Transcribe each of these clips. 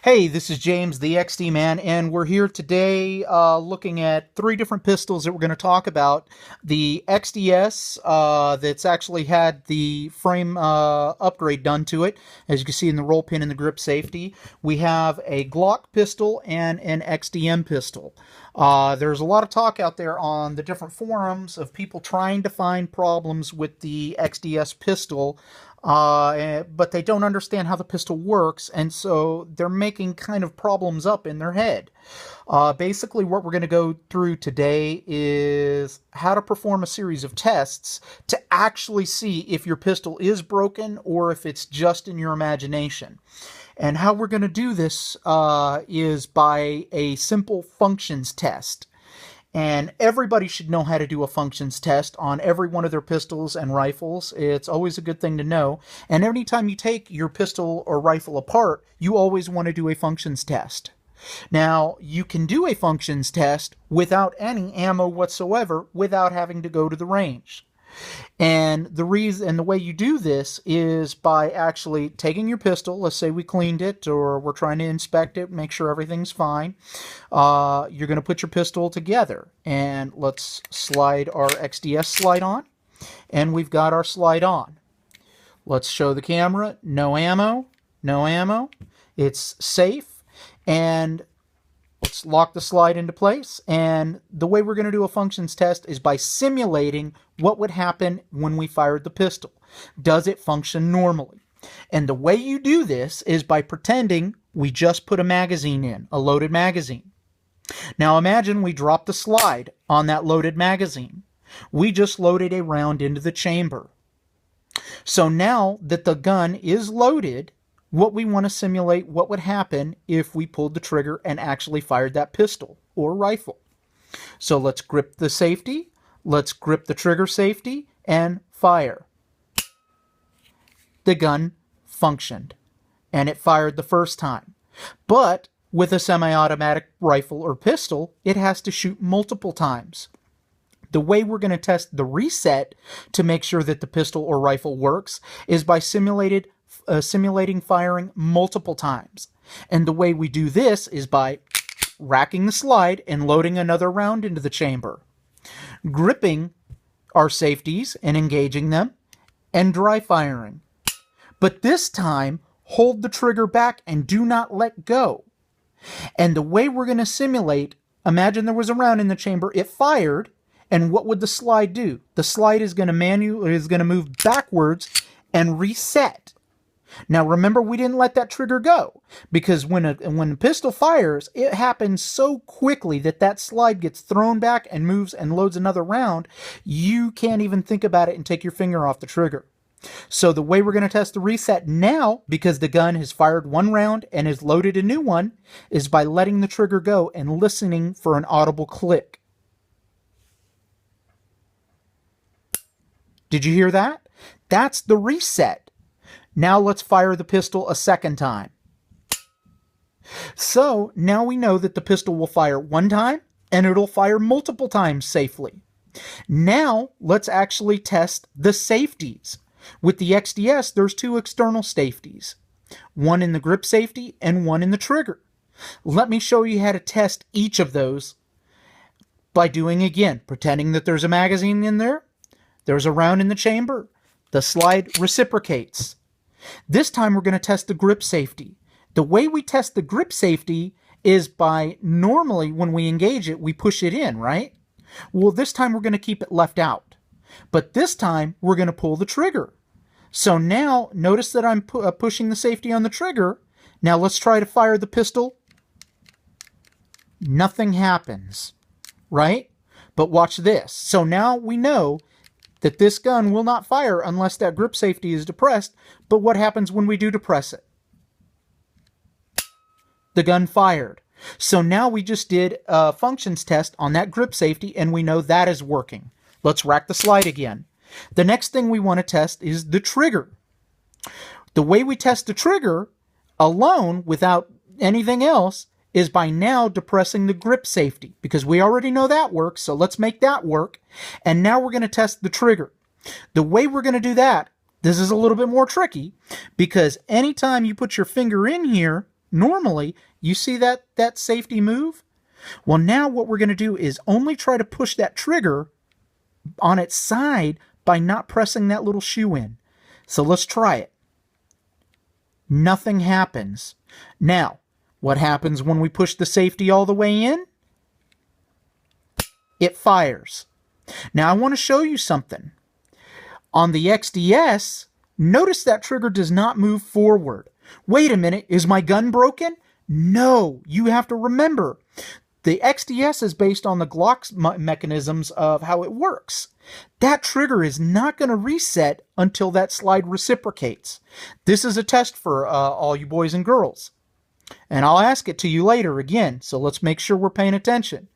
Hey, this is James, the XD Man, and we're here today looking at three different pistols that we're going to talk about. The XDS, that's actually had the frame upgrade done to it, as you can see in the roll pin and the grip safety. We have a Glock pistol and an XDM pistol. There's a lot of talk out there on the different forums of people trying to find problems with the XDS pistol, but they don't understand how the pistol works, and so they're making kind of problems up in their head. Basically, what we're going to go through today is how to perform a series of tests to actually see if your pistol is broken or if it's just in your imagination. And how we're going to do this is by a simple functions test. And everybody should know how to do a functions test on every one of their pistols and rifles. It's always a good thing to know. And anytime you take your pistol or rifle apart, you always want to do a functions test. Now, you can do a functions test without any ammo whatsoever, without having to go to the range. And the way you do this is by actually taking your pistol. Let's say we cleaned it, or we're trying to inspect it, make sure everything's fine. You're going to put your pistol together, and let's slide our XDS slide on, and we've got our slide on. Let's show the camera. No ammo, no ammo. It's safe, and let's lock the slide into place. And the way we're going to do a functions test is by simulating what would happen when we fired the pistol. Does it function normally? And the way you do this is by pretending we just put a magazine in, a loaded magazine. Now imagine we drop the slide on that loaded magazine. We just loaded a round into the chamber. So now that the gun is loaded, what we want to simulate what would happen if we pulled the trigger and actually fired that pistol or rifle. So let's grip the safety, let's grip the trigger safety, and fire. The gun functioned, and it fired the first time. But with a semi-automatic rifle or pistol, it has to shoot multiple times. The way we're going to test the reset to make sure that the pistol or rifle works is by simulating firing multiple times. And the way we do this is by racking the slide and loading another round into the chamber, gripping our safeties and engaging them, and dry firing. But this time, hold the trigger back and do not let go. And the way we're going to simulate, imagine there was a round in the chamber, it fired, and what would the slide do? The slide is going to move backwards and reset. Now remember, we didn't let that trigger go, because when a pistol fires, it happens so quickly that that slide gets thrown back and moves and loads another round. You can't even think about it and take your finger off the trigger. So the way we're going to test the reset now, because the gun has fired one round and has loaded a new one, is by letting the trigger go and listening for an audible click. Did you hear that? That's the reset. Now let's fire the pistol a second time. So now we know that the pistol will fire one time and it'll fire multiple times safely. Now let's actually test the safeties. With the XDS, there's two external safeties, one in the grip safety and one in the trigger. Let me show you how to test each of those by pretending that there's a magazine in there, there's a round in the chamber, the slide reciprocates. This time we're going to test the grip safety. The way we test the grip safety is by, normally when we engage it, we push it in, right? Well, this time we're going to keep it left out. But this time we're going to pull the trigger. So now notice that I'm pushing the safety on the trigger. Now let's try to fire the pistol. Nothing happens, right? But watch this. So now we know that this gun will not fire unless that grip safety is depressed. But what happens when we do depress it? The gun fired. So now we just did a functions test on that grip safety, and we know that is working. Let's rack the slide again. The next thing we want to test is the trigger. The way we test the trigger alone without anything else is by now depressing the grip safety, because we already know that works, so let's make that work. And now we're going to test the trigger. The way we're going to do that, this is a little bit more tricky, because anytime you put your finger in here, normally, you see that safety move? Well, now what we're going to do is only try to push that trigger on its side by not pressing that little shoe in. So let's try it. Nothing happens. Now, what happens when we push the safety all the way in? It fires. Now, I want to show you something. On the XDS, notice that trigger does not move forward. Wait a minute, is my gun broken? No, you have to remember. The XDS is based on the Glock's mechanisms of how it works. That trigger is not going to reset until that slide reciprocates. This is a test for all you boys and girls. And I'll ask it to you later again, so let's make sure we're paying attention.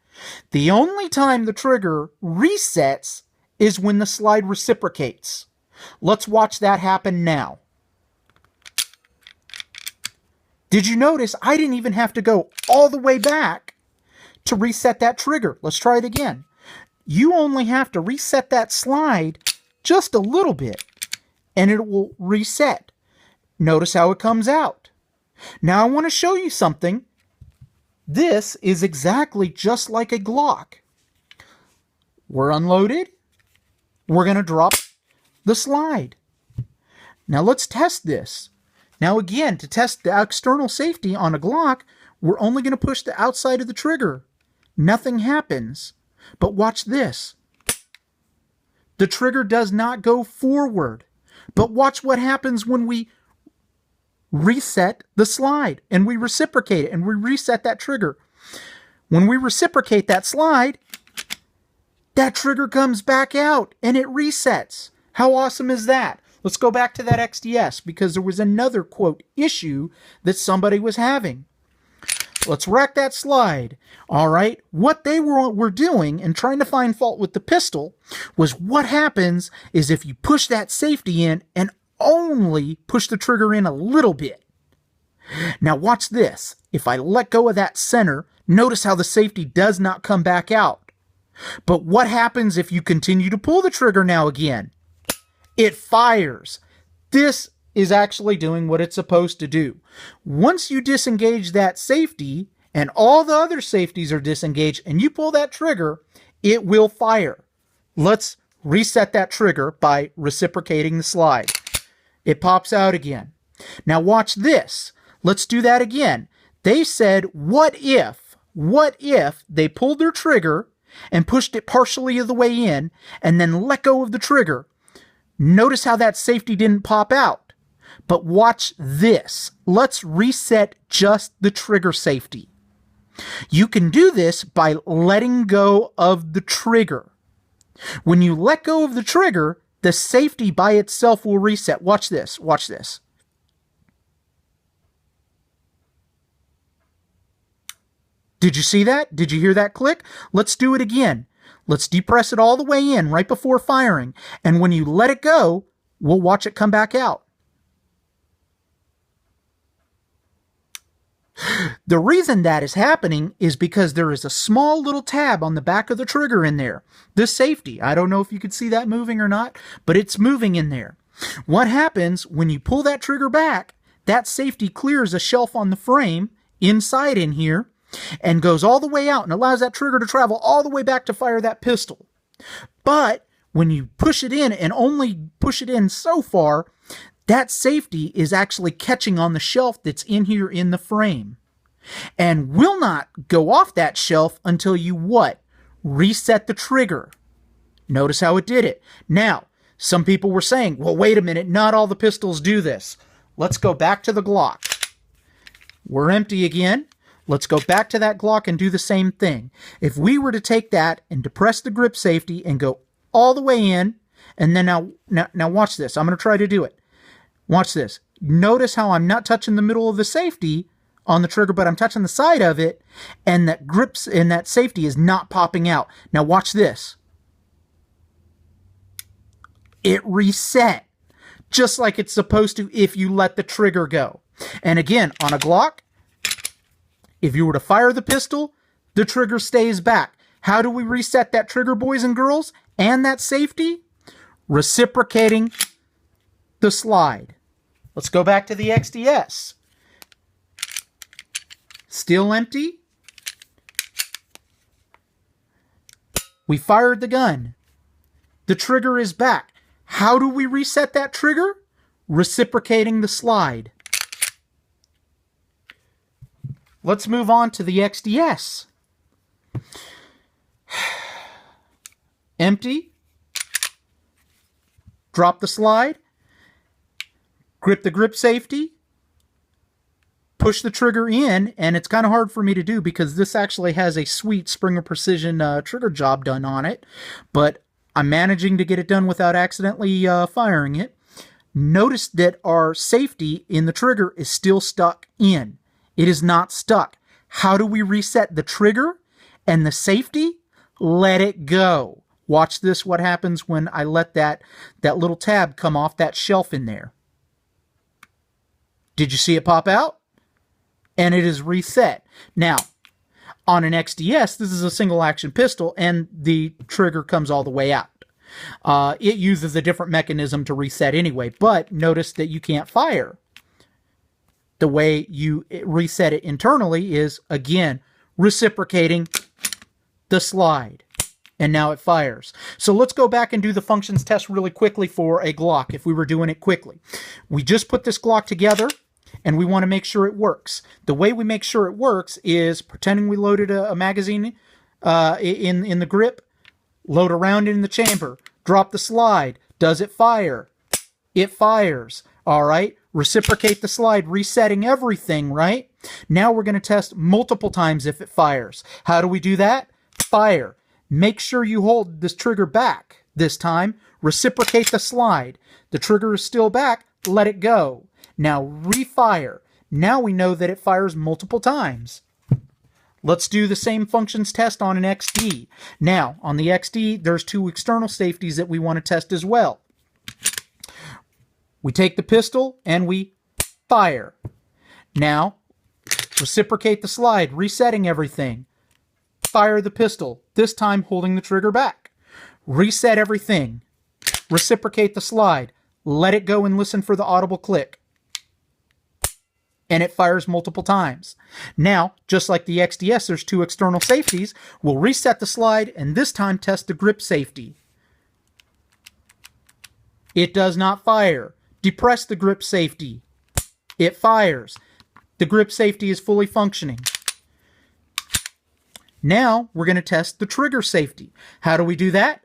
The only time the trigger resets is when the slide reciprocates. Let's watch that happen now. Did you notice I didn't even have to go all the way back to reset that trigger? Let's try it again. You only have to reset that slide just a little bit, and it will reset. Notice how it comes out. Now I want to show you something. This is exactly just like a Glock. We're unloaded. We're going to drop the slide. Now let's test this. Now again, to test the external safety on a Glock, we're only going to push the outside of the trigger. Nothing happens. But watch this. The trigger does not go forward. But watch what happens when we reset the slide and we reciprocate it and we reset that trigger. When we reciprocate that slide, that trigger comes back out and it resets. How awesome is that? Let's go back to that XDS because there was another, quote, issue that somebody was having. Let's rack that slide. All right, what they were doing and trying to find fault with the pistol was what happens is if you push that safety in and only push the trigger in a little bit. Now watch this. If I let go of that center, notice how the safety does not come back out. But what happens if you continue to pull the trigger now again? It fires. This is actually doing what it's supposed to do. Once you disengage that safety and all the other safeties are disengaged and you pull that trigger, it will fire. Let's reset that trigger by reciprocating the slide. It pops out again. Now watch this. Let's do that again. They said, what if they pulled their trigger and pushed it partially of the way in and then let go of the trigger? Notice how that safety didn't pop out. But watch this. Let's reset just the trigger safety. You can do this by letting go of the trigger. When you let go of the trigger, the safety by itself will reset. Watch this. Watch this. Did you see that? Did you hear that click? Let's do it again. Let's depress it all the way in right before firing. And when you let it go, we'll watch it come back out. The reason that is happening is because there is a small little tab on the back of the trigger in there. The safety, I don't know if you could see that moving or not, but it's moving in there. What happens when you pull that trigger back, that safety clears a shelf on the frame inside in here and goes all the way out and allows that trigger to travel all the way back to fire that pistol. But when you push it in and only push it in so far, that safety is actually catching on the shelf that's in here in the frame and will not go off that shelf until you what? Reset the trigger. Notice how it did it. Now, some people were saying, well, wait a minute, not all the pistols do this. Let's go back to the Glock. We're empty again. Let's go back to that Glock and do the same thing. If we were to take that and depress the grip safety and go all the way in, and then now watch this. I'm going to try to do it. Watch this. Notice how I'm not touching the middle of the safety on the trigger, but I'm touching the side of it, and that grips and that safety is not popping out. Now watch this. It reset, just like it's supposed to if you let the trigger go. And again, on a Glock, if you were to fire the pistol, the trigger stays back. How do we reset that trigger, boys and girls, and that safety? Reciprocating the slide. Let's go back to the XDS. Still empty. We fired the gun. The trigger is back. How do we reset that trigger? Reciprocating the slide. Let's move on to the XDS. Empty. Drop the slide. Grip the grip safety. Push the trigger in, and it's kind of hard for me to do because this actually has a sweet Springer Precision trigger job done on it, but I'm managing to get it done without accidentally firing it. Notice that our safety in the trigger is still stuck in. It is not stuck. How do we reset the trigger and the safety? Let it go. Watch this, what happens when I let that little tab come off that shelf in there. Did you see it pop out? And it is reset. Now, on an XDS, this is a single action pistol, and the trigger comes all the way out. It uses a different mechanism to reset anyway, but notice that you can't fire. The way you reset it internally is, again, reciprocating the slide. And now it fires. So let's go back and do the functions test really quickly for a Glock, if we were doing it quickly. We just put this Glock together, and we want to make sure it works. The way we make sure it works is pretending we loaded a magazine in the grip, load a round in the chamber, drop the slide. Does it fire? It fires. All right. Reciprocate the slide, resetting everything, right? Now we're going to test multiple times if it fires. How do we do that? Fire. Make sure you hold this trigger back this time. Reciprocate the slide. The trigger is still back. Let it go. Now refire. Now we know that it fires multiple times. Let's do the same functions test on an XD. Now, on the XD, there's two external safeties that we want to test as well. We take the pistol and we fire. Now, reciprocate the slide, resetting everything. Fire the pistol, this time holding the trigger back. Reset everything. Reciprocate the slide. Let it go and listen for the audible click. And it fires multiple times. Now, just like the XDS, there's two external safeties. We'll reset the slide and this time test the grip safety. It does not fire. Depress the grip safety. It fires. The grip safety is fully functioning. Now, we're going to test the trigger safety. How do we do that?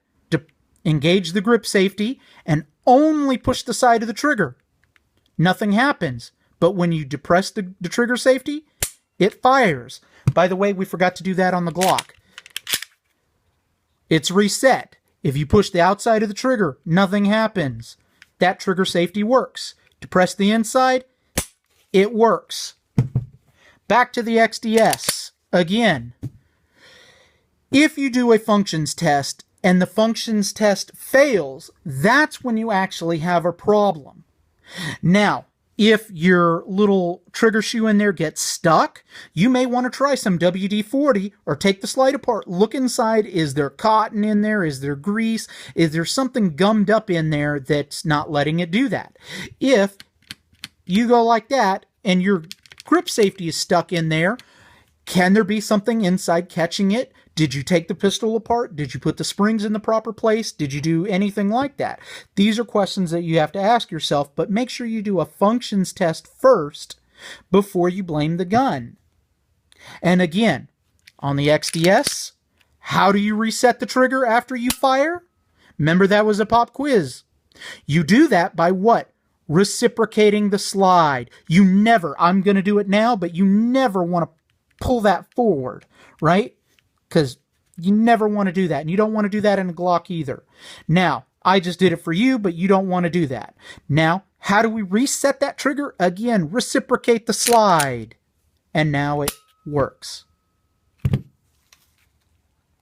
Engage the grip safety and only push the side of the trigger. Nothing happens. But when you depress the trigger safety, it fires. By the way, we forgot to do that on the Glock. It's reset. If you push the outside of the trigger, nothing happens. That trigger safety works. Depress the inside, it works. Back to the XDS. Again, if you do a functions test and the functions test fails, that's when you actually have a problem. Now, if your little trigger shoe in there gets stuck, you may want to try some WD-40 or take the slide apart. Look inside. Is there cotton in there? Is there grease? Is there something gummed up in there that's not letting it do that? If you go like that and your grip safety is stuck in there, can there be something inside catching it? Did you take the pistol apart? Did you put the springs in the proper place? Did you do anything like that? These are questions that you have to ask yourself, but make sure you do a functions test first before you blame the gun. And again, on the XDS, how do you reset the trigger after you fire? Remember, that was a pop quiz. You do that by what? Reciprocating the slide. You never, I'm going to do it now, but you never want to pull that forward, right? Because you never want to do that. And you don't want to do that in a Glock either. Now, I just did it for you, but you don't want to do that. Now, how do we reset that trigger? Again, reciprocate the slide. And now it works.